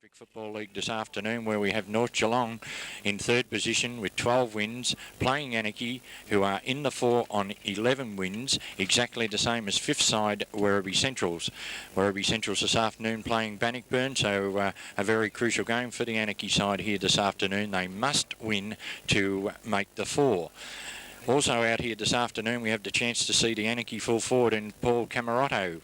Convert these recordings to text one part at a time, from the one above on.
District Football League this afternoon, where we have North Geelong in third position with 12 wins, playing Anakie, who are in the 4 on 11 wins, exactly the same as fifth side Werribee Centrals. Werribee Centrals this afternoon playing Bannockburn, so a very crucial game for the Anakie side here this afternoon. They must win to make the 4. Also out here this afternoon, we have the chance to see the Anakie full forward in Paul Camerotto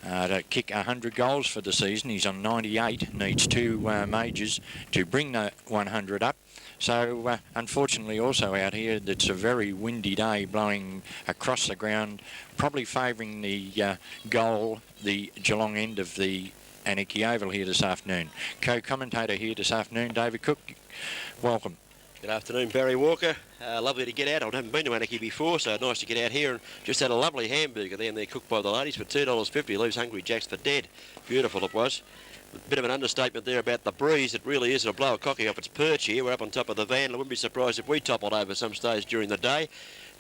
to kick 100 goals for the season. He's on 98, needs 2 majors to bring the 100 up. So unfortunately also out here, it's a very windy day, blowing across the ground, probably favouring the goal, the Geelong end of the Anakie Oval here this afternoon. Co-commentator here this afternoon, David Cook. Welcome. Good afternoon, Barry Walker. Lovely to get out. I haven't been to Anakie before, so nice to get out here and just had a lovely hamburger there, and they're cooked by the ladies for $2.50. Leaves hungry jacks for dead. Beautiful it was. A bit of an understatement there about the breeze. It really is. It'll blow a cocky off its perch here. We're up on top of the van. I wouldn't be surprised if we toppled over some stage during the day.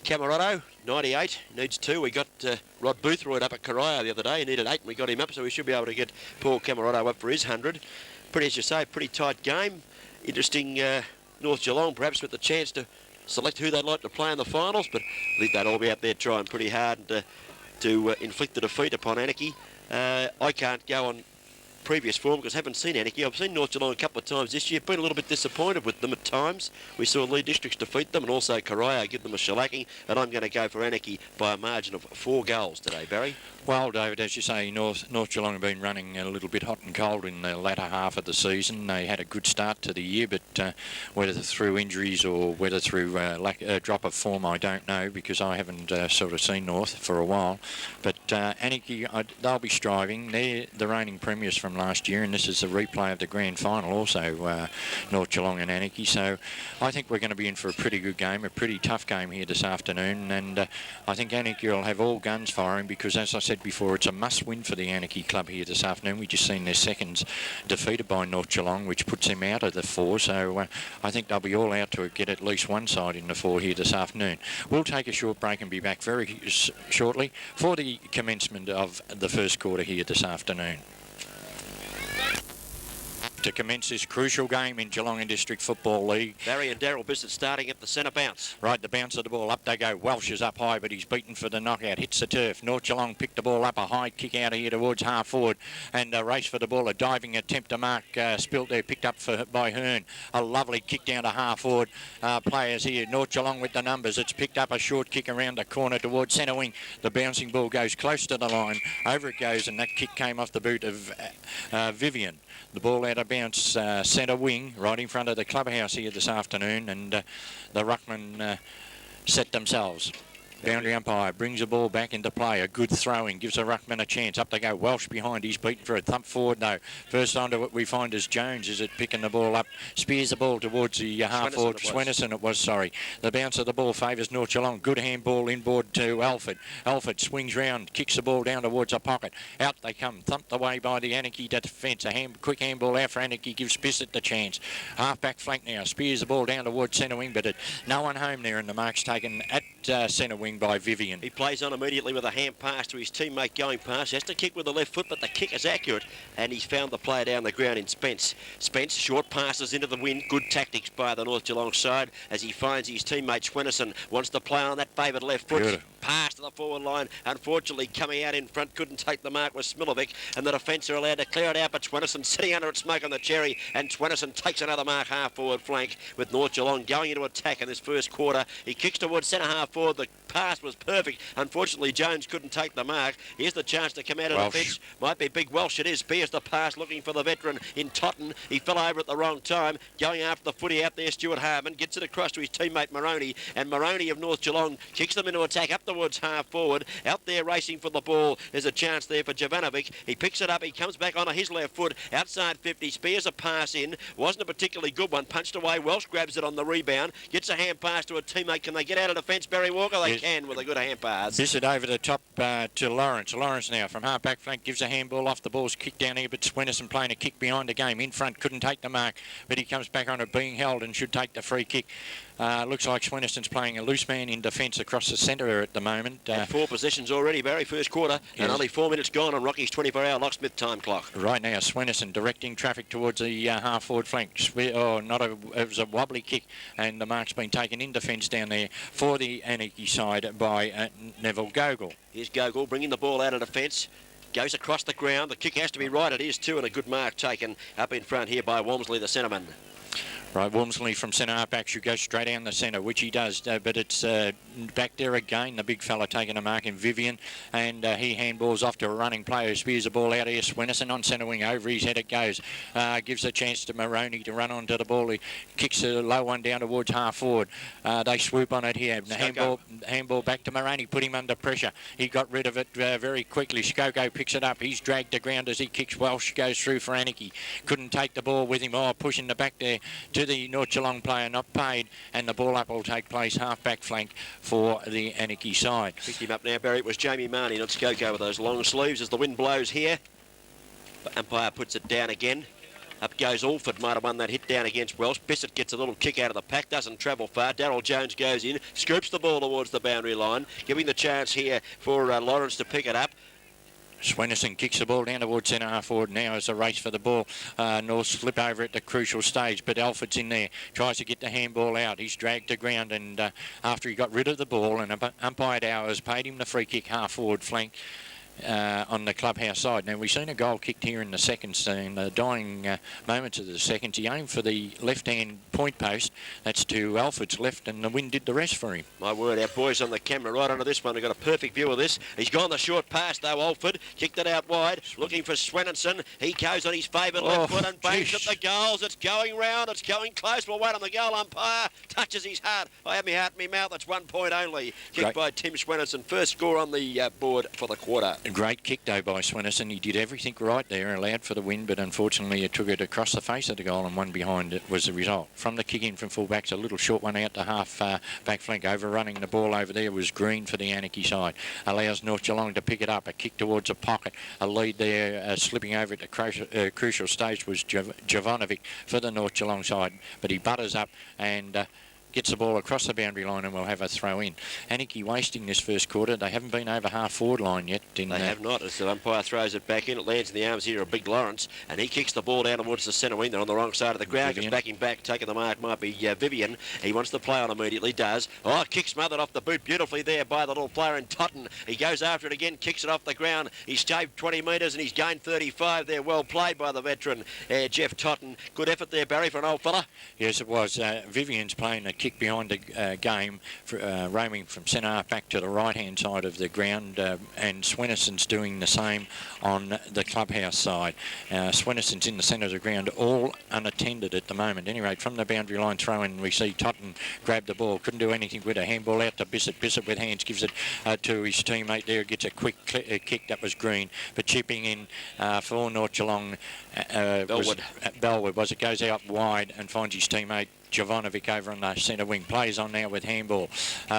Camerotto, 98, needs 2. We got Rod Boothroyd up at Corio the other day. He needed 8 and we got him up, so we should be able to get Paul Camerotto up for his 100. Pretty, as you say, pretty tight game. Interesting. North Geelong perhaps with the chance to select who they'd like to play in the finals, but I think they'd all be out there trying pretty hard to inflict the defeat upon Anakie. I can't go on previous form because I haven't seen Anakie. I've seen North Geelong a couple of times this year, been a little bit disappointed with them at times. We saw Lee Districts defeat them and also Corio give them a shellacking, and I'm going to go for Anakie by a margin of 4 goals today, Barry. Well, David, as you say, North Geelong have been running a little bit hot and cold in the latter half of the season. They had a good start to the year, but whether through injuries or whether through drop of form, I don't know, because I haven't sort of seen North for a while. But Anakie, they'll be striving. They're the reigning premiers from last year, and this is a replay of the grand final also, North Geelong and Anakie. So I think we're going to be in for a pretty good game, a pretty tough game here this afternoon, and I think Anakie will have all guns firing because, as I said before, it's a must-win for the Anakie club here this afternoon. We've just seen their seconds defeated by North Geelong, which puts them out of the 4, so I think they'll be all out to get at least one side in the 4 here this afternoon. We'll take a short break and be back very shortly for the commencement of the first quarter here this afternoon. To commence this crucial game in Geelong and District Football League. Barry and Daryl Bissett starting at the centre bounce. Right, the bounce of the ball, up they go. Welsh is up high, but he's beaten for the knockout. Hits the turf. North Geelong picked the ball up, a high kick out of here towards half forward, and a race for the ball. A diving attempt to mark spilt there, picked up by Hearn. A lovely kick down to half forward. Players here, North Geelong with the numbers. It's picked up a short kick around the corner towards centre wing. The bouncing ball goes close to the line. Over it goes, and that kick came off the boot of Vivian. The ball out of bounce centre wing, right in front of the clubhouse here this afternoon, and the ruckman set themselves. Boundary umpire brings the ball back into play. A good throwing gives the ruckman a chance. Up they go. Welsh behind. He's beaten for a thump forward though. First onto it we find is Jones. Is it picking the ball up? Spears the ball towards the half forward. Swenison it was, sorry. The bounce of the ball favours North Geelong. Good handball inboard to Alford. Alford swings round, kicks the ball down towards a pocket. Out they come. Thumped away by the Anakie defence. A quick handball out for Anakie gives Bissett the chance. Half back flank now. Spears the ball down towards centre wing, but no one home there, and the mark's taken at centre wing by Vivian. He plays on immediately with a hand pass to his teammate going past. He has to kick with the left foot, but the kick is accurate, and he's found the player down the ground in Spence. Spence, short passes into the wind. Good tactics by the North Geelong side as he finds his teammate Swenison. Wants to play on that favoured left foot. Beautiful. Pass to the forward line. Unfortunately, coming out in front, couldn't take the mark with Smilovic, and the defence are allowed to clear it out, but Swenison sitting under it, smoking the cherry, and Swenison takes another mark half forward flank with North Geelong going into attack in this first quarter. He kicks towards centre half forward. The pass was perfect. Unfortunately, Jones couldn't take the mark. Here's the chance to come out of the fence. Might be Big Welsh. It is. Bears the pass, looking for the veteran in Totten. He fell over at the wrong time. Going after the footy out there, Stuart Harmon gets it across to his teammate Moroney, and Moroney of North Geelong kicks them into attack up towards half forward. Out there racing for the ball. There's a chance there for Jovanovic. He picks it up. He comes back onto his left foot. Outside 50. Spears a pass in. Wasn't a particularly good one. Punched away. Welsh grabs it on the rebound. Gets a hand pass to a teammate. Can they get out of defence, Barry Walker? They can with a good hand pass. This is over the top to Lawrence. Lawrence now from half back flank gives a handball off. The ball's kicked down here, but Swenison playing a kick behind the game. In front, couldn't take the mark, but he comes back on it being held and should take the free kick. Looks like Swenison's playing a loose man in defence across the centre at the moment. And 4 possessions already, Barry, first quarter, and only 4 minutes gone on Rocky's 24-hour locksmith time clock. Right now, Swenison directing traffic towards the half-forward flank. It was a wobbly kick, and the mark's been taken in defence down there for the Anakie side by Neville Gogol. Here's Gogol bringing the ball out of defence. Goes across the ground. The kick has to be right. It is too, and a good mark taken up in front here by Walmsley, the centreman. Right, Walmsley from centre half back should go straight down the centre, which he does, but it's back there again. The big fella taking a mark in Vivian, and he handballs off to a running player who spears the ball out here. Swenison on centre wing, over his head it goes. Gives a chance to Maroney to run onto the ball. He kicks a low one down towards half forward. They swoop on it here. Handball back to Maroney, put him under pressure. He got rid of it very quickly. Skoko picks it up. He's dragged to ground as he kicks. Welsh goes through for Anakie. Couldn't take the ball with him. Pushing the back there to the North Geelong player, not paid, and the ball up will take place half-back flank for the Anakie side. Picked him up now, Barry. It was Jamie Marnie, not Skoko, with those long sleeves as the wind blows here. But umpire puts it down again. Up goes Alford, might have won that hit down against Welsh. Bissett gets a little kick out of the pack, doesn't travel far. Darryl Jones goes in, scoops the ball towards the boundary line, giving the chance here for Lawrence to pick it up. Swenison kicks the ball down towards centre half forward now as a race for the ball. North slip over at the crucial stage, but Alford's in there, tries to get the handball out. He's dragged to ground, and after he got rid of the ball and umpired hours paid him the free kick half forward flank on the clubhouse side. Now, we've seen a goal kicked here in the seconds, in the dying moments of the seconds. He aimed for the left-hand point post. That's to Alford's left, and the wind did the rest for him. My word, our boys on the camera right onto this one. We've got a perfect view of this. He's gone the short pass, though, Alford. Kicked it out wide, looking for Swenison. He goes on his favourite left foot and bangs at the goals. It's going round. It's going close. We'll wait on the goal umpire. Touches his heart. I have my heart in my mouth. It's 1 point only. Kicked by Tim Swenison. First score on the board for the quarter. A great kick, though, by Swenison. He did everything right there, allowed for the win, but unfortunately it took it across the face of the goal, and one behind it was the result. From the kick in from full-backs, a little short one out to half-back flank. Overrunning the ball over there was Green for the Anakie side. Allows North Geelong to pick it up. A kick towards a pocket. A lead there, slipping over at the crucial stage was Jovanovic for the North Geelong side, but he butters up and gets the ball across the boundary line, and we'll have a throw in. Anakie wasting this first quarter. They haven't been over half-forward line yet. They have not. As the umpire throws it back in, it lands in the arms here of Big Lawrence, and he kicks the ball down towards the centre wing. They're on the wrong side of the ground. Gets backing back, taking the mark might be Vivian. He wants to play on immediately, does. Kick smothered off the boot beautifully there by the little player in Totten. He goes after it again, kicks it off the ground. He's shaved 20 metres and he's gained 35 there. Well played by the veteran, Jeff Totten. Good effort there, Barry, for an old fella. Yes, it was. Vivian's playing a kick behind the game, roaming from centre half back to the right-hand side of the ground, and Swenison's doing the same on the clubhouse side. Swenison's in the centre of the ground, all unattended at the moment. At any rate, from the boundary line throw-in, we see Totten grab the ball. Couldn't do anything with a handball out to Bissett. Bissett with hands gives it to his teammate there. Gets a quick kick. That was Green. But chipping in for North Geelong, Bellwood was it. Goes out wide and finds his teammate Jovanovic over on the centre wing. Plays on now with handball.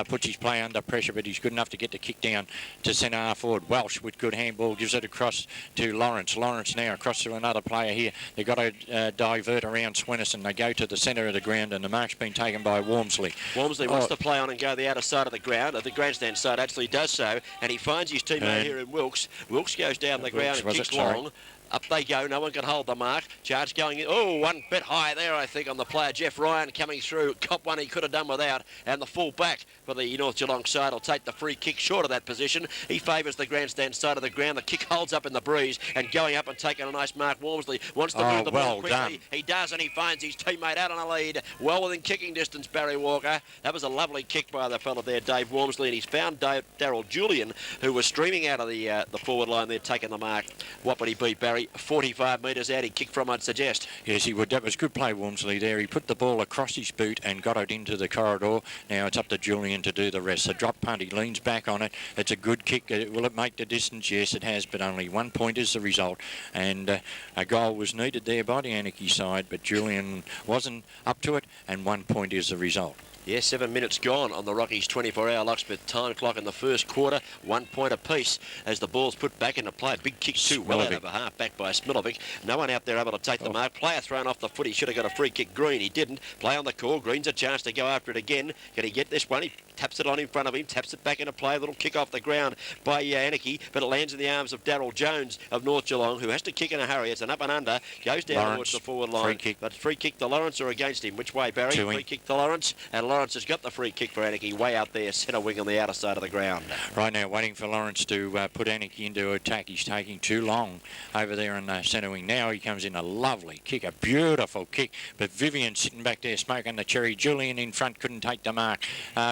Puts his play under pressure, but he's good enough to get the kick down to centre half forward. Welsh with good handball gives it across to Lawrence. Lawrence now across to another player here. They've got to divert around Swenison. They go to the centre of the ground, and the mark's been taken by Walmsley. Walmsley wants to play on and go the outer side of the ground. The grandstand side actually does so, and he finds his teammate here in Wilkes. Wilkes goes down the ground and kicks long. Up they go. No one can hold the mark. Charge going in. Oh, one bit high there, I think, on the player. Jeff Ryan coming through. Cop one he could have done without. And the full back for the North Geelong side will take the free kick short of that position. He favours the grandstand side of the ground. The kick holds up in the breeze, and going up and taking a nice mark. Walmsley wants to move the ball quickly. Done. He does, and he finds his teammate out on a lead. Well within kicking distance, Barry Walker. That was a lovely kick by the fella there, Dave Walmsley, and he's found Darryl Julian, who was streaming out of the forward line there, taking the mark. What would he beat, Barry? 45 metres out, he kicked from, I'd suggest. Yes, he would. That was good play, Walmsley, there. He put the ball across his boot and got it into the corridor. Now it's up to Julian to do the rest. The drop punt, he leans back on it. It's a good kick. Will it make the distance? Yes, it has, but only 1 point is the result. And a goal was needed there by the Anakie side, but Julian wasn't up to it, and 1 point is the result. Yeah, 7 minutes gone on the Rockies 24-hour locksmith time clock in the first quarter. 1 point apiece as the ball's put back into play. Big kick too well out of a half back by Smilovic. No one out there able to take the mark. Player thrown off the foot. He should have got a free kick. Green, he didn't. Play on the call. Green's a chance to go after it again. Can he get this one? He taps it on in front of him, taps it back into play. A little kick off the ground by Anakie, but it lands in the arms of Daryl Jones of North Geelong, who has to kick in a hurry. It's an up and under. Goes down Lawrence, towards the forward line. free kick. But free kick to Lawrence or against him? Which way, Barry? Free kick to Lawrence, and Lawrence has got the free kick for Anakie way out there, centre wing on the outer side of the ground. Right now, waiting for Lawrence to put Anakie into attack. He's taking too long over there in the centre wing. Now he comes in a lovely kick, a beautiful kick, but Vivian sitting back there smoking the cherry. Julian in front couldn't take the mark.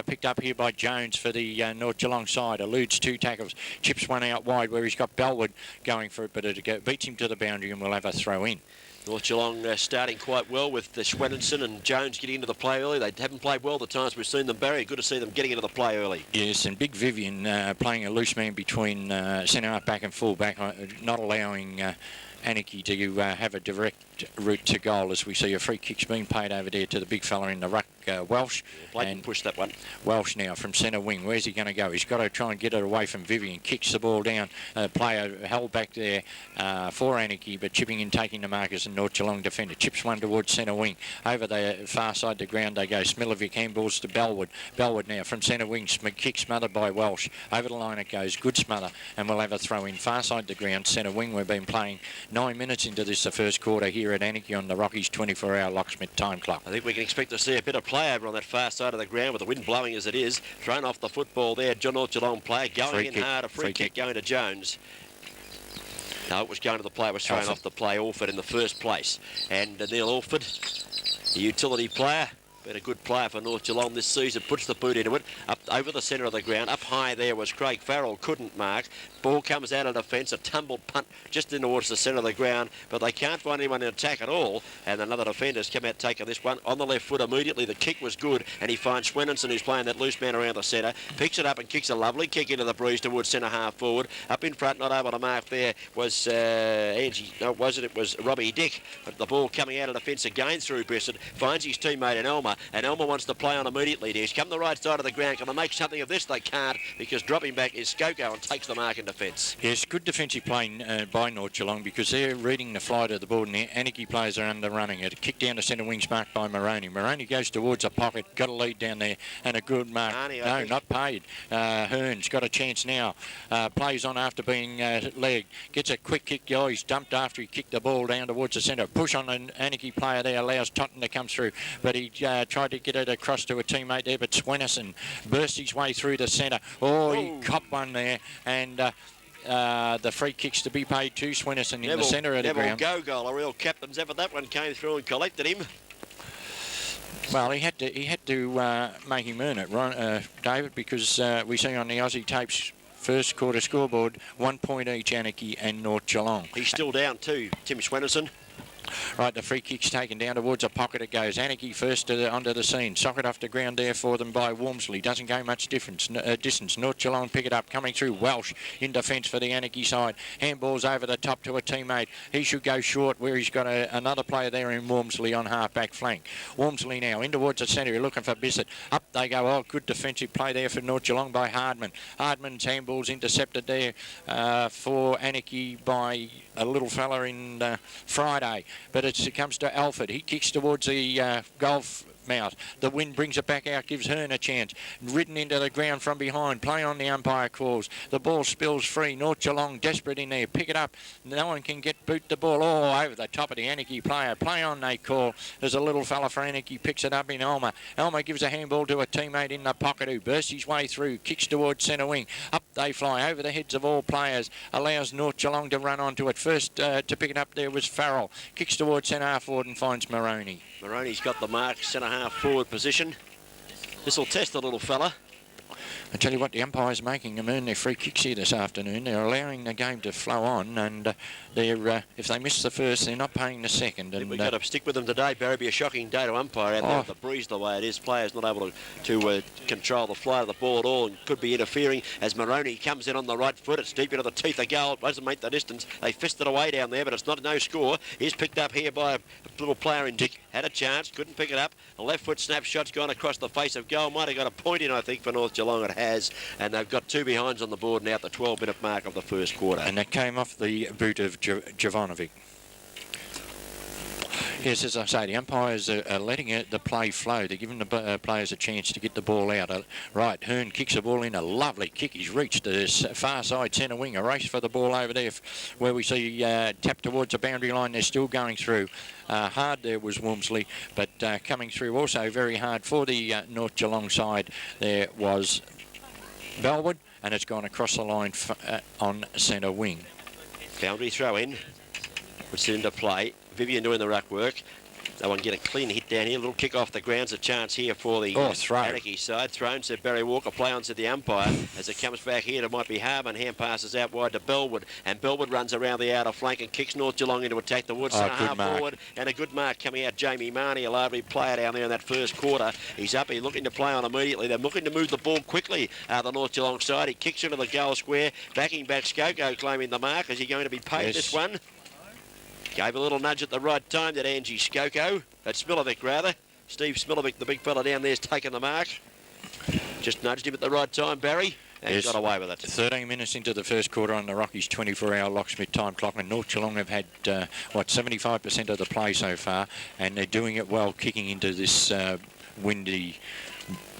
Picked up here by Jones for the North Geelong side. Eludes 2 tackles, chips one out wide where he's got Bellwood going for it, but it beats him to the boundary and we'll have a throw in. North Geelong starting quite well with Schwenninson and Jones getting into the play early. They haven't played well the times we've seen them, Barry. Good to see them getting into the play early. Yes, and Big Vivian playing a loose man between centre half back and full back, not allowing Anakie to have a direct route to goal, as we see a free kick's been paid over there to the big fella in the ruck, Welsh. And push that one. Welsh now from centre wing. Where's he going to go? He's got to try and get it away from Vivian. Kicks the ball down. Player held back there for Anakie, but chipping in, taking the markers, and North Geelong defender. Chips one towards centre wing. Over the far side of the ground they go. Smilovic handballs to Bellwood. Bellwood now from centre wing. Kick smothered by Welsh. Over the line it goes. Good smother. And we'll have a throw in. Far side of the ground, centre wing. We've been playing 9 minutes into this, the first quarter here at Anakie on the Rockies 24-hour locksmith time clock. I think we can expect to see a bit of play over on that far side of the ground with the wind blowing as it is. Thrown off the football there. North Geelong player going in hard. A free kick going to Jones. No, it was going to the player. It was thrown off the play. Alford in the first place. And Neil Alford, the utility player, been a good player for North Geelong this season, puts the boot into it, up over the centre of the ground. Up high there was Craig Farrell, couldn't mark. Ball comes out of defence, a tumbled punt just in towards the centre of the ground, but they can't find anyone in attack at all, and another defender's come out taking this one on the left foot immediately. The kick was good, and he finds Schwenninson, who's playing that loose man around the centre, picks it up and kicks a lovely kick into the breeze towards centre half forward. Up in front, not able to mark there was Angie, no it wasn't, it was Robbie Dick, but the ball coming out of defence again through Brissett, finds his teammate in Elmer, and Elmer wants to play on immediately. He's come the right side of the ground. Can they make something of this? They can't, because dropping back is Skoko and takes the mark in defence. Yes, good defensive play by North Geelong, because they're reading the flight of the ball, and the Anakie players are underrunning it. A kick down to centre wings marked by Moroney. Moroney goes towards a pocket, got a lead down there, and a good mark. No, not paid. Hearn's got a chance now. Plays on after being legged. Gets a quick kick. Oh, he's dumped after he kicked the ball down towards the centre. Push on an Anakie player there, allows Totten to come through, but he tried to get it across to a teammate there, but Schwenninson burst his way through the centre. Oh, he copped one there, and the free kicks to be paid to Schwenninson in the centre of the ground. Neville Gogol, a real captain's effort. That one came through and collected him. Well, he had to make him earn it, David, because we see on the Aussie tapes first quarter scoreboard 1 point each, Anakie and North Geelong. He's still down too, Tim Schwenninson. Right, the free kick's taken down towards a pocket. It goes. Anakie first onto the scene. Socket off the ground there for them by Wormsley. Doesn't go much distance. North Geelong pick it up. Coming through Welsh in defence for the Anakie side. Handballs over the top to a teammate. He should go short where he's got another player there in Wormsley on half-back flank. Wormsley now in towards the centre. Looking for Bissett. Up they go. Oh, good defensive play there for North Geelong by Hardman. Hardman's handballs intercepted there for Anakie by a little fella in Friday. But it comes to Alford. He kicks towards the golf mouth. The wind brings it back out, gives Hearn a chance. Ridden into the ground from behind. Play on the umpire calls. The ball spills free. North Geelong desperate in there. Pick it up. No one can boot the ball. Oh, over the top of the Anakie player. Play on, they call. There's a little fella for Anakie. Picks it up in Elmer. Elmer gives a handball to a teammate in the pocket who bursts his way through. Kicks towards centre wing. Up they fly over the heads of all players. Allows North Geelong to run onto it. First to pick it up there was Farrell. Kicks towards centre half forward and finds Moroney. Moroney's got the mark, centre half forward position. This will test the little fella. I tell you what, the umpires making them earn their free kicks here this afternoon. They're allowing the game to flow on, and if they miss the first, they're not paying the second. And we've got to stick with them today, Barry. Be a shocking day to umpire out there with the breeze the way it is. Players not able to control the flow of the ball at all, and could be interfering as Maroney comes in on the right foot. It's deep into the teeth of goal. It doesn't make the distance. They fist it away down there, but it's not no score. He's picked up here by a little player in Dick. Had a chance, couldn't pick it up. A left foot snapshot's gone across the face of goal. Might have got a point in, I think, for North Geelong. It has, and they've got 2 behinds on the board now at the 12-minute mark of the first quarter. And that came off the boot of Jovanovic. Yes, as I say, the umpires are letting the play flow. They're giving the players a chance to get the ball out. Right, Hearn kicks the ball in. A lovely kick. He's reached the far side centre wing. A race for the ball over there where we see tap towards the boundary line. They're still going through. Hard there was Wormsley, but coming through also very hard for the North Geelong side. There was Bellwood, and it's gone across the line on centre wing. Boundary throw in. Puts it into play. Vivian doing the ruck work. They want to get a clean hit down here. A little kick off the ground's a chance here for the Anakie side. Thrown, said Barry Walker. Play on, said the umpire. As it comes back here, it might be Harman. Hand passes out wide to Bellwood. And Bellwood runs around the outer flank and kicks North Geelong into attack. The Woods half forward. And a good mark coming out. Jamie Marnie, a lovely player down there in that first quarter. He's up. He's looking to play on immediately. They're looking to move the ball quickly. The North Geelong side. He kicks into the goal square. Backing back Skoko claiming the mark. Is he going to be paid this one? Gave a little nudge at the right time, that Angie Skoko. At Smilovic, rather. Steve Smilovic, the big fella down there, has taken the mark. Just nudged him at the right time, Barry, and got away with it. 13 minutes into the first quarter on the Rockies' 24-hour locksmith time clock, and North Geelong have had, 75% of the play so far, and they're doing it well, kicking into this windy,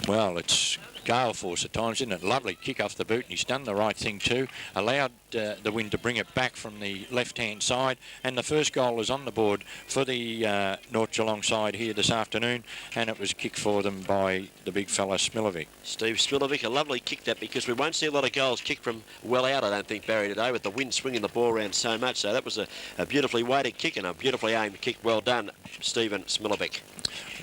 well, it's gale force at times, isn't it? Lovely kick off the boot, and he's done the right thing too. Allowed the wind to bring it back from the left-hand side, and the first goal is on the board for the North Geelong side here this afternoon, and it was kicked for them by the big fella Smilovic. Steve Smilovic, a lovely kick that, because we won't see a lot of goals kicked from well out, I don't think, Barry, today, with the wind swinging the ball around so much. So that was a beautifully weighted kick and a beautifully aimed kick. Well done, Stephen Smilovic.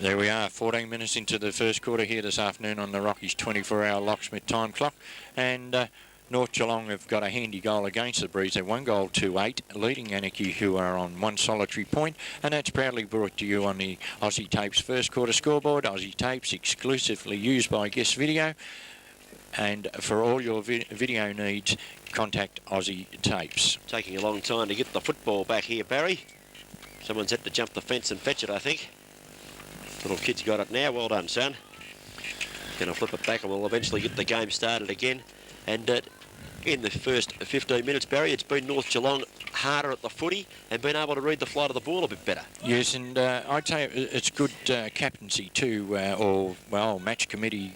There we are, 14 minutes into the first quarter here this afternoon on the Rockies' 24-hour locksmith time clock, and North Geelong have got a handy goal against the Breeze. They're 1-8, leading Anakie, who are on 1 solitary point, and that's proudly brought to you on the Aussie Tapes first quarter scoreboard. Aussie Tapes, exclusively used by Guest Video, and for all your video needs, contact Aussie Tapes. Taking a long time to get the football back here, Barry. Someone's had to jump the fence and fetch it, I think. Little kid's got it now. Well done, son. Going to flip it back, and we'll eventually get the game started again. And in the first 15 minutes, Barry, it's been North Geelong harder at the footy and been able to read the flight of the ball a bit better. Yes, and I'd say it's good captaincy too, or, well, match committee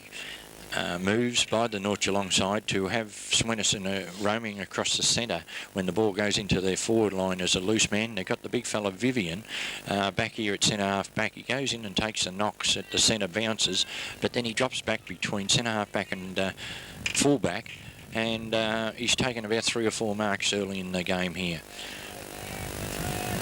moves by the North Geelong side to have Swenison roaming across the centre when the ball goes into their forward line as a loose man. They've got the big fella Vivian back here at centre half back. He goes in and takes the knocks at the centre bounces, but then he drops back between centre half back and full back, and he's taken about 3 or 4 marks early in the game here.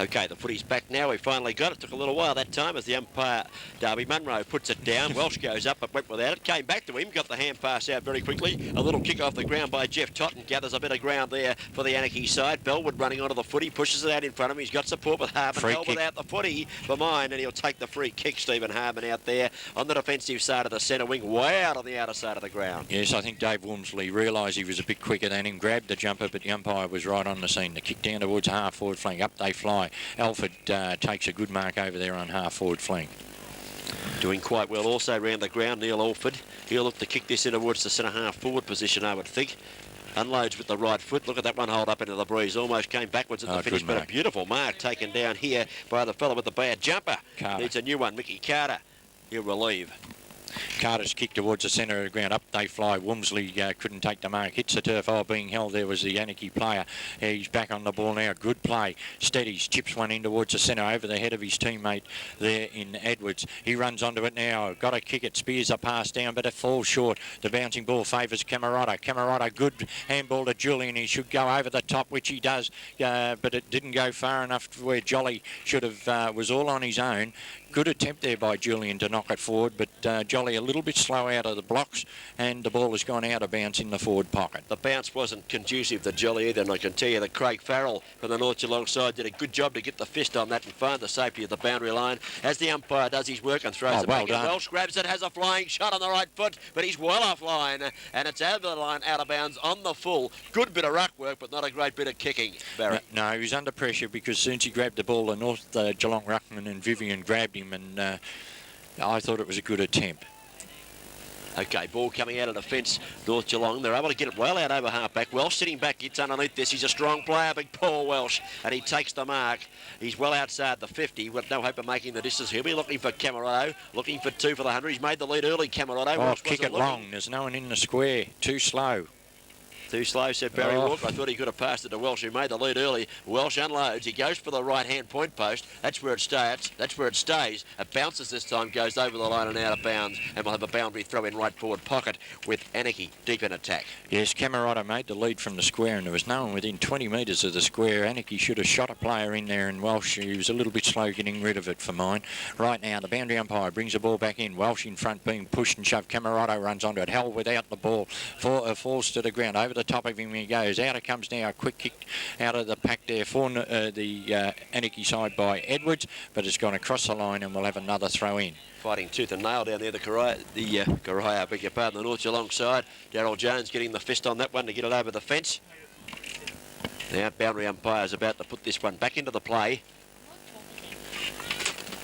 Okay, the footy's back now. We finally got it. Took a little while that time as the umpire, Darby Munro, puts it down. Welsh goes up but went without it. Came back to him, got the hand pass out very quickly. A little kick off the ground by Jeff Totten. Gathers a bit of ground there for the Anakie side. Bellwood running onto the footy, pushes it out in front of him. He's got support with Harman. Held without the footy for mine, and he'll take the free kick. Stephen Harman out there on the defensive side of the centre wing, way out on the outer side of the ground. Yes, I think Dave Wormsley realised he was a bit quicker than him, grabbed the jumper, but the umpire was right on the scene. The kick down towards half forward flank. Up they fly. Alford takes a good mark over there on half forward flank. Doing quite well also round the ground, Neil Alford. He'll look to kick this in towards the centre half forward position, I would think. Unloads with the right foot. Look at that one hold up into the breeze. Almost came backwards at the finish, but a beautiful mark taken down here by the fellow with the bad jumper. Needs a new one, Mickey Carter. He'll relieve. Carter's kick towards the centre of the ground. Up they fly. Wormsley couldn't take the mark. Hits the turf. Being held there was the Anakie player. He's back on the ball now. Good play. Steadies. Chips one in towards the centre over the head of his teammate there in Edwards. He runs onto it now. Got to kick it. Spears a pass down, but it falls short. The bouncing ball favours Camerata. Camerata, good handball to Julian. He should go over the top, which he does, but it didn't go far enough to where Jolly should have, was all on his own. Good attempt there by Julian to knock it forward, but Jolly a little bit slow out of the blocks, and the ball has gone out of bounds in the forward pocket. The bounce wasn't conducive to Jolly either, and I can tell you that Craig Farrell from the North Geelong side did a good job to get the fist on that and find the safety of the boundary line as the umpire does his work and throws it well back. done. And Welsh grabs it, has a flying shot on the right foot, but he's well offline, and it's over the line, out of bounds on the full. Good bit of ruck work, but not a great bit of kicking, Barry. No, he was under pressure because as soon as he grabbed the ball, the North Geelong ruckman and Vivian grabbed him, and I thought it was a good attempt. Okay, ball coming out of defence, North Geelong. They're able to get it well out over half-back. Welsh sitting back, gets underneath this. He's a strong player, big Paul Welsh, and he takes the mark. He's well outside the 50, with no hope of making the distance. He'll be looking for Camerotto, looking for 2 for the 100. He's made the lead early, Camerotto. Oh, kick it long. There's no one in the square. Too slow. Too slow, said Barry Walker. I thought he could have passed it to Welsh, who made the lead early. Welsh unloads. He goes for the right-hand point post. That's where it stays. That's where it stays. It bounces this time, goes over the line and out of bounds, and we'll have a boundary throw in right forward pocket with Anakie deep in attack. Yes, Camerotto made the lead from the square, and there was no one within 20 metres of the square. Anakie should have shot a player in there, and Welsh, he was a little bit slow getting rid of it for mine. Right now, the boundary umpire brings the ball back in. Welsh in front being pushed and shoved. Camerotto runs onto it. Held without the ball. Falls to the ground. Over the top of him he goes. Out it comes now. A quick kick out of the pack there for the Anakie side by Edwards, but it's gone across the line, and we'll have another throw in. Fighting tooth and nail down there, I beg your pardon, the North Geelong side. Darryl Jones getting the fist on that one to get it over the fence. Now boundary umpire's about to put this one back into the play.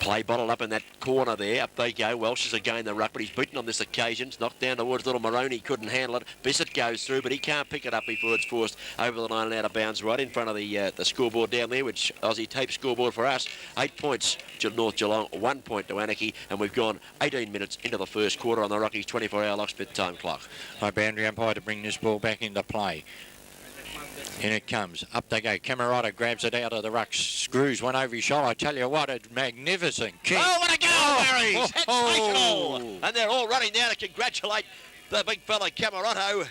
Play bottled up in that corner there. Up they go. Welsh is again the ruck, but he's beaten on this occasion. It's knocked down towards little Maroney. Couldn't handle it. Bissett goes through, but he can't pick it up before it's forced over the line and out of bounds right in front of the scoreboard down there, which Aussie tape scoreboard for us. 8 points to North Geelong, 1 point to Anakie, and we've gone 18 minutes into the first quarter on the Rockies 24-hour locksmith time clock. My boundary umpire to bring this ball back into play. In it comes. Up they go. Camerotto grabs it out of the ruck. Screws one over his shoulder. I tell you what, a magnificent kick. Oh, what a goal, Barry! Sensational! And they're all running now to congratulate the big fella Camerotto.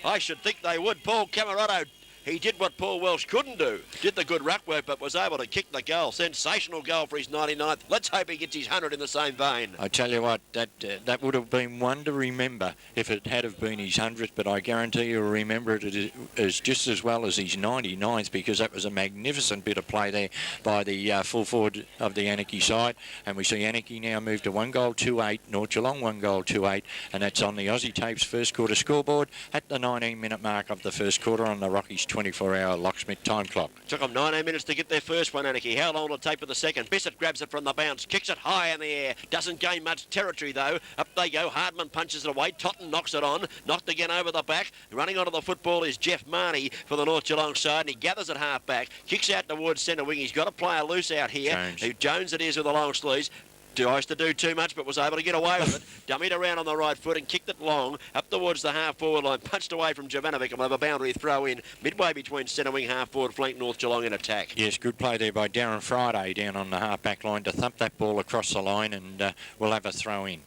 I should think they would. Paul Camerotto, he did what Paul Welsh couldn't do. Did the good ruck work, but was able to kick the goal. Sensational goal for his 99th. Let's hope he gets his 100 in the same vein. I tell you what, that would have been one to remember if it had have been his 100th, but I guarantee you'll remember it as just as well as his 99th, because that was a magnificent bit of play there by the full forward of the Anakie side. And we see Anakie now move to 1 goal 2-8, North Geelong 1 goal 2-8, and that's on the Aussie Tapes first quarter scoreboard at the 19-minute mark of the first quarter on the Rockies 24-hour locksmith time clock. Took them 19 minutes to get their first one, Anakie. How long will it take for the second? Bissett grabs it from the bounce, kicks it high in the air. Doesn't gain much territory, though. Up they go. Hardman punches it away. Totten knocks it on. Knocked again over the back. Running onto the football is Jeff Marnie for the North Geelong side, and he gathers at half back. Kicks out towards centre wing. He's got a player loose out here. Jones it is with the long sleeves. Tries to do too much, but was able to get away with it. Dummied around on the right foot and kicked it long up towards the half-forward line. Punched away from Jovanovic, and we'll have a boundary throw in midway between centre wing, half-forward flank, North Geelong in attack. Yes, good play there by Darren Friday down on the half-back line to thump that ball across the line, and we'll have a throw in.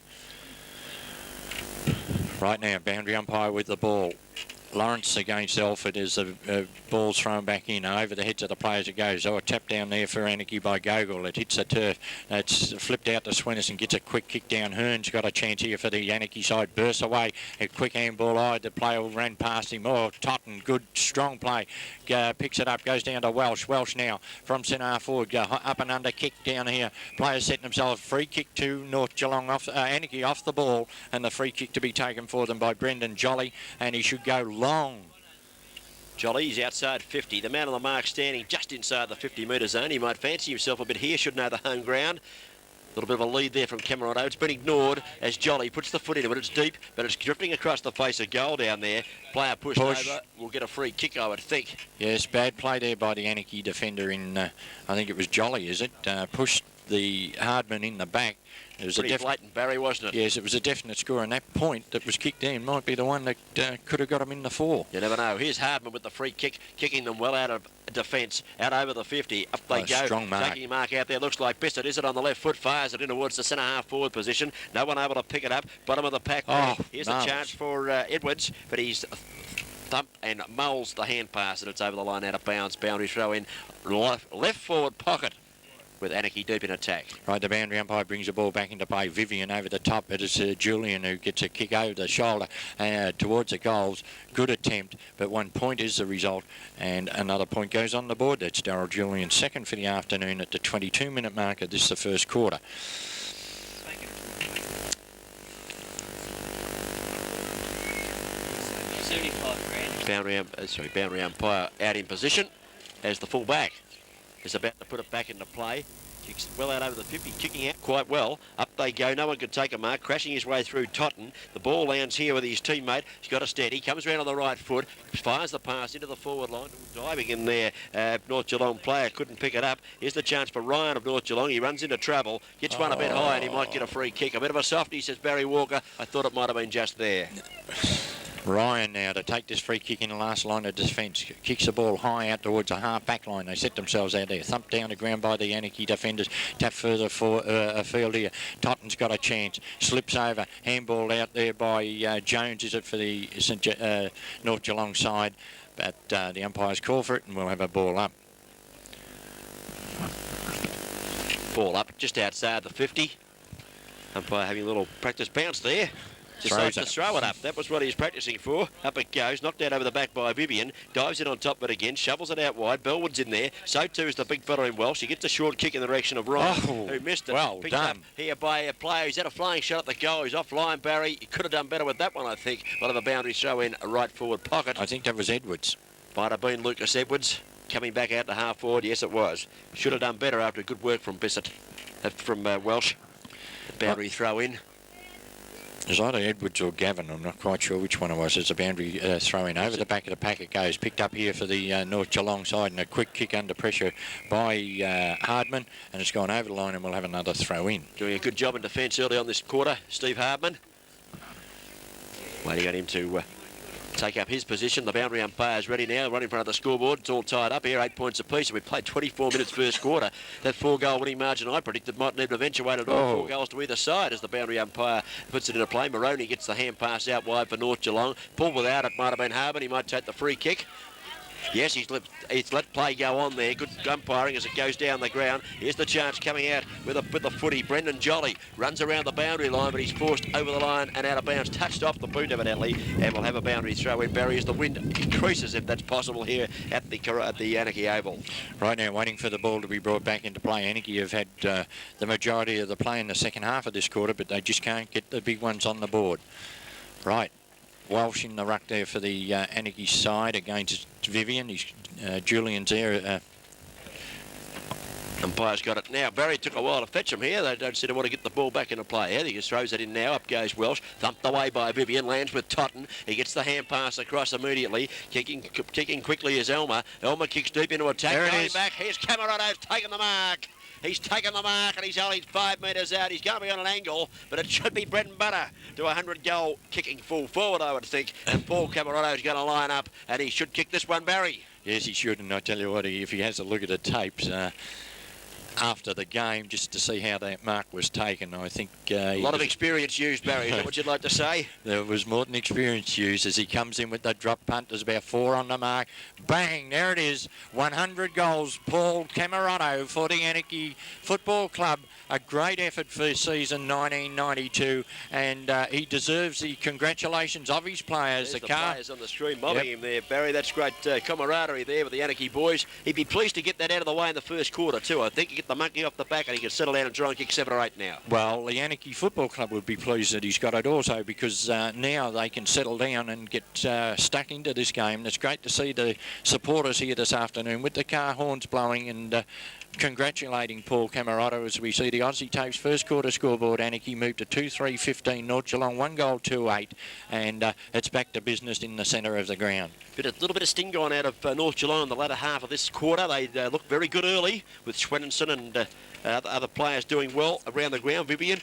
Right now, boundary umpire with the ball. Lawrence against Alford as the ball's thrown back in over the heads of the players it goes. Oh, a tap down there for Anakie by Gogol. It hits the turf. It's flipped out to Swinnerson, gets a quick kick down. Hearn's got a chance here for the Anakie side. Bursts away. A quick handball. The player ran past him. Oh, Totten, good, strong play. Picks it up, goes down to Welsh. Welsh now from centre half forward. Up and under kick down here. Players setting themselves. Free kick to North Geelong off Anakie off the ball, and the free kick to be taken for them by Brendan Jolly, and he should go long. Jolly's outside 50. The man on the mark standing just inside the 50-metre zone. He might fancy himself a bit here. Should know the home ground. A little bit of a lead there from Camerotto. It's been ignored as Jolly puts the foot into it. It's deep, but it's drifting across the face of goal down there. Player pushed over. We'll get a free kick, I would think. Yes, bad play there by the Anakie defender in, I think it was Jolly, is it? Pushed the Hardman in the back. It was pretty blatant, Barry, wasn't it? Yes, it was a definite score, and that point that was kicked in might be the one that could have got him in the 4. You never know. Here's Hardman with the free kick, kicking them well out of defence, out over the 50. Up they go. Strong mark. Taking a mark out there. Looks like Bissett. Is it on the left foot? Fires it in towards the centre half forward position. No one able to pick it up. Bottom of the pack. Here's a chance for Edwards, but he's thumped and mulls the hand pass, and it's over the line out of bounds. Boundary throw in left forward pocket. with Anakie deep in attack. Right, the boundary umpire brings the ball back into play. Vivian over the top. It is Julian who gets a kick over the shoulder towards the goals. Good attempt, but 1 point is the result, and another point goes on the board. That's Darryl Julian, second for the afternoon at the 22-minute mark of the first quarter. Boundary umpire out in position as the full back is about to put it back into play. Kicks it well out over the 50, kicking out quite well. Up they go, no one could take a mark, crashing his way through Totten. The ball lands here with his teammate. He's got a steady, comes around on the right foot, fires the pass into the forward line. Diving in there, North Geelong player couldn't pick it up. Here's the chance for Ryan of North Geelong. He runs into trouble, gets one a bit high, and he might get a free kick. A bit of a softie, says Barry Walker. I thought it might have been just there. Ryan now to take this free kick in the last line of defence. Kicks the ball high out towards the half back line. They set themselves out there. Thumped down the ground by the Anakie defenders. Tap further for afield here. Totten's got a chance. Slips over. Handball out there by Jones. Is it for the North Geelong side? But the umpires call for it and we'll have a ball up. Ball up just outside the 50. Umpire having a little practice bounce there. Decides to throw it up. That was what he was practicing for. Up it goes, knocked out over the back by Vivian. Dives in on top of it again, shovels it out wide. Bellwood's in there. So too is the big fella in Welsh. He gets a short kick in the direction of Ryan, who missed it. Well Picked done. Up here by a player who's had a flying shot at the goal. He's offline, Barry. He could have done better with that one, I think. One of the boundary throw in a right forward pocket. I think that was Edwards. Might have been Lucas Edwards. Coming back out to half forward. Yes, it was. Should have done better after good work from Bissett, from Welsh. The boundary throw in. It was either Edwards or Gavin. I'm not quite sure which one it was. It's a boundary throw-in. Over the back of the pack it goes. Picked up here for the North Geelong side and a quick kick under pressure by Hardman. And it's gone over the line and we'll have another throw-in. Doing a good job in defence early on this quarter, Steve Hardman. Waiting on him to take up his position. The boundary umpire's ready now, right in front of the scoreboard. It's all tied up here, 8 points apiece. We played 24 minutes first quarter. That 4-goal winning margin I predicted might need to eventuate at all. 4 goals to either side as the boundary umpire puts it into play. Moroney gets the hand pass out wide for North Geelong. Pulled without it might have been Harbin. He might take the free kick. Yes, he's let play go on there. Good umpiring as it goes down the ground. Here's the chance coming out with the footy. Brendan Jolly runs around the boundary line, but he's forced over the line and out of bounds. Touched off the boot evidently, and we'll have a boundary throw in. Barry, as the wind increases, if that's possible, here at the Anakie Oval. Right now, waiting for the ball to be brought back into play. Anakie have had the majority of the play in the second half of this quarter, but they just can't get the big ones on the board. Right. Walsh in the ruck there for the Anakie side against Vivian. Julian's there. Umpire's got it now. Barry took a while to fetch him here. They don't seem to want to get the ball back into play. I think he throws it in now. Up goes Welsh. Thumped away by Vivian. Lands with Totten. He gets the hand pass across immediately. Kicking quickly is Elmer. Elmer kicks deep into attack. There it Going is. back. Here's Camarado's taken the mark. He's taken the mark and he's only 5 metres out. He's going to be on an angle, but it should be bread and butter to a 100-goal kicking full forward, I would think. And Paul Camarado's going to line up and he should kick this one, Barry. Yes, he should, and I tell you what, if he has a look at the tapes after the game, just to see how that mark was taken, I think... a lot of experience used, Barry. Is that what you'd like to say? There was more than experience used as he comes in with the drop punt. There's about 4 on the mark. Bang, there it is. 100 goals. Paul Camarado for the Anakie Football Club. A great effort for season 1992, and he deserves the congratulations of his players. There's the players on the stream mobbing him there, Barry. That's great camaraderie there with the Anakie boys. He'd be pleased to get that out of the way in the first quarter too. I think he get the monkey off the back and he can settle down and try and kick 7 or 8 now. Well, the Anakie Football Club would be pleased that he's got it also, because now they can settle down and get stuck into this game. It's great to see the supporters here this afternoon with the car horns blowing and congratulating Paul Camarado as we see the Aussie tapes. First quarter scoreboard, Anakie moved to 2-3-15. North Geelong 1 goal, 2-8, and it's back to business in the centre of the ground. A little bit of sting gone out of North Geelong in the latter half of this quarter. They looked very good early with Schwenninson and other players doing well around the ground. Vivian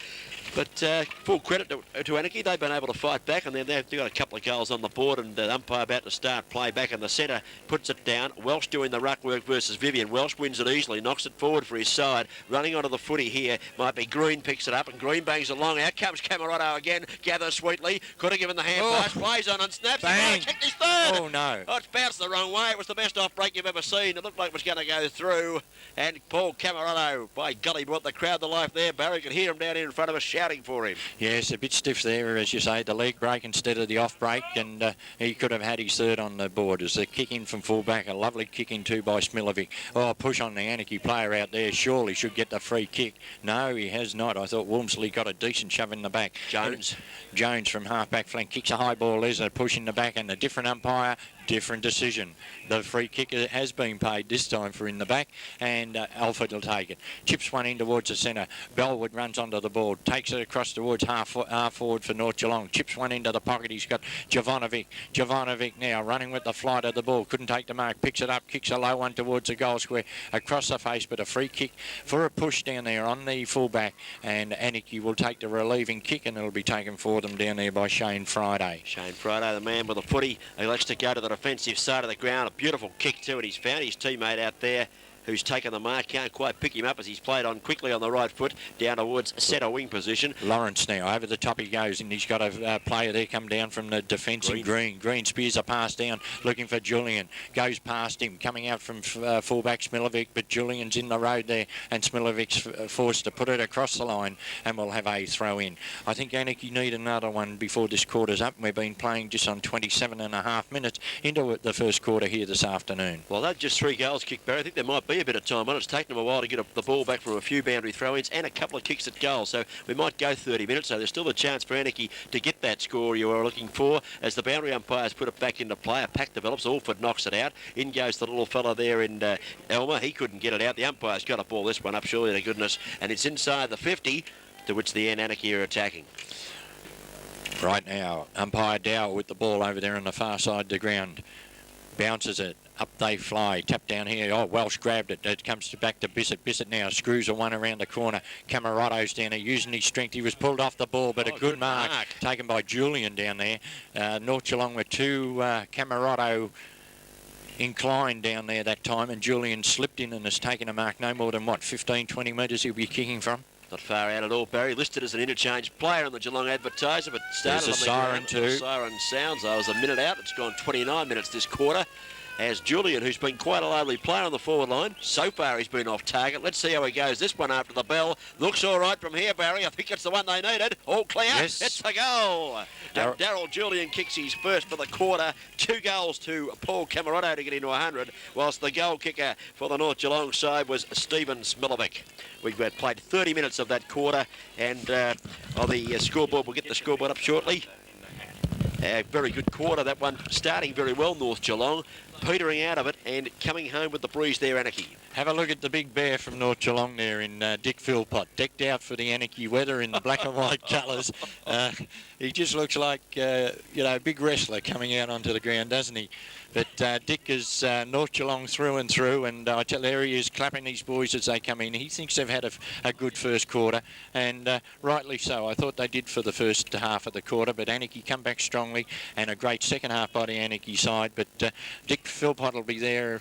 But full credit to Anakie. They've been able to fight back, and then they've got a couple of goals on the board, and the umpire about to start play back in the centre, puts it down. Welsh doing the ruck work versus Vivian. Welsh wins it easily, knocks it forward for his side. Running onto the footy here might be Green, picks it up, and Green bangs along. Out comes Camerotto again, gathers sweetly. Could have given the hand pass, plays on and snaps. Bang. Kicked his third. Oh, no. Oh, it's bounced the wrong way. It was the best off break you've ever seen. It looked like it was going to go through. And Paul Camerotto, by golly, brought the crowd to life there. Barry could hear him down here in front of us shouting for him. Yes, a bit stiff there, as you say, the leg break instead of the off break, and he could have had his third on the board. As a kick in from full-back, a lovely kick in too by Smilovic. Oh, push on the Anakie player out there, surely should get the free kick. No, he has not. I thought Walmsley got a decent shove in the back. Jones from half-back flank kicks a high ball. There's a push in the back, and a different umpire, different decision. The free kick has been paid this time for in the back, and Alford will take it. Chips one in towards the centre. Bellwood runs onto the ball, takes it across towards half forward for North Geelong. Chips one into the pocket. He's got Jovanovic. Jovanovic now running with the flight of the ball. Couldn't take the mark. Picks it up, kicks a low one towards the goal square. Across the face, but a free kick for a push down there on the fullback. And Anakie will take the relieving kick, and it'll be taken for them down there by Shane Friday. Shane Friday, the man with the footy. He likes to go to the defensive side of the ground. A beautiful kick to it. He's found his teammate out there who's taken the mark. Can't quite pick him up as he's played on quickly on the right foot down towards centre wing position. Lawrence now, over the top he goes, and he's got a player there come down from the defensive Green. Green spears a pass down, looking for Julian. Goes past him, coming out from fullback Smilovic, but Julian's in the road there, and Smilovic's forced to put it across the line, and we'll have a throw in. I think Anakie need another one before this quarter's up. We've been playing just on 27.5 minutes into the first quarter here this afternoon. Well, they've just 3 goals kicked, Barry. I think there might be a bit of time on it. It's taken them a while to get the ball back from a few boundary throw-ins and a couple of kicks at goal, so we might go 30 minutes, so there's still a chance for Anakie to get that score you are looking for as the boundary umpires put it back into play. A pack develops. Alford knocks it out. In goes the little fella there in Elmer. He couldn't get it out. The umpire's got to ball this one up, surely to goodness, and it's inside the 50, to which the Anakie are attacking. Right now, umpire Dow with the ball over there on the far side of the ground. Bounces it. Up they fly. Tap down here. Oh, Welsh grabbed it. It comes back to Bissett. Bissett now screws a one around the corner. Camerotto's down there using his strength. He was pulled off the ball, but a good mark taken by Julian down there. North Geelong with 2 Camerotto inclined down there that time, and Julian slipped in and has taken a mark no more than, what, 15, 20 metres he'll be kicking from. Not far out at all, Barry. Listed as an interchange player on the Geelong Advertiser, but started There's a on the siren ground. too. The siren sounds. I was a minute out. It's gone 29 minutes this quarter. As Julian, who's been quite a lively player on the forward line. So far he's been off target. Let's see how he goes. This one after the bell. Looks all right from here, Barry. I think it's the one they needed. All clear. Yes. It's a goal. And Daryl Julian kicks his first for the quarter. 2 goals to Paul Camerotto to get into 100, whilst the goal kicker for the North Geelong side was Stephen Smilovic. We've played 30 minutes of that quarter, and on the scoreboard, we'll get the scoreboard up shortly. Very good quarter, that one. Starting very well, North Geelong. Petering out of it and coming home with the breeze there, Anakie. Have a look at the big bear from North Geelong there in Dick Philpott, decked out for the Anakie weather in the black and white colours. He just looks like, a big wrestler coming out onto the ground, doesn't he? But Dick is North Geelong through and through, and I tell you, there he is clapping these boys as they come in. He thinks they've had a good first quarter, and rightly so. I thought they did for the first half of the quarter, but Anakie come back strongly, and a great second half by the Anakie side. But Dick Philpott will be there,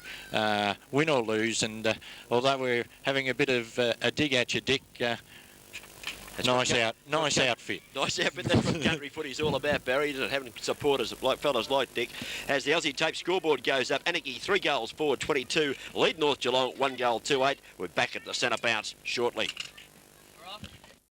win or lose, and although we're having a bit of a dig at you, Dick, nice outfit. Nice outfit. That's what country footy's all about, Barry. Having supporters like fellas like Dick. As the Aussie tape scoreboard goes up, Anakie 3 goals forward 22. Lead North Geelong 1 goal 2-8. We're back at the centre bounce shortly.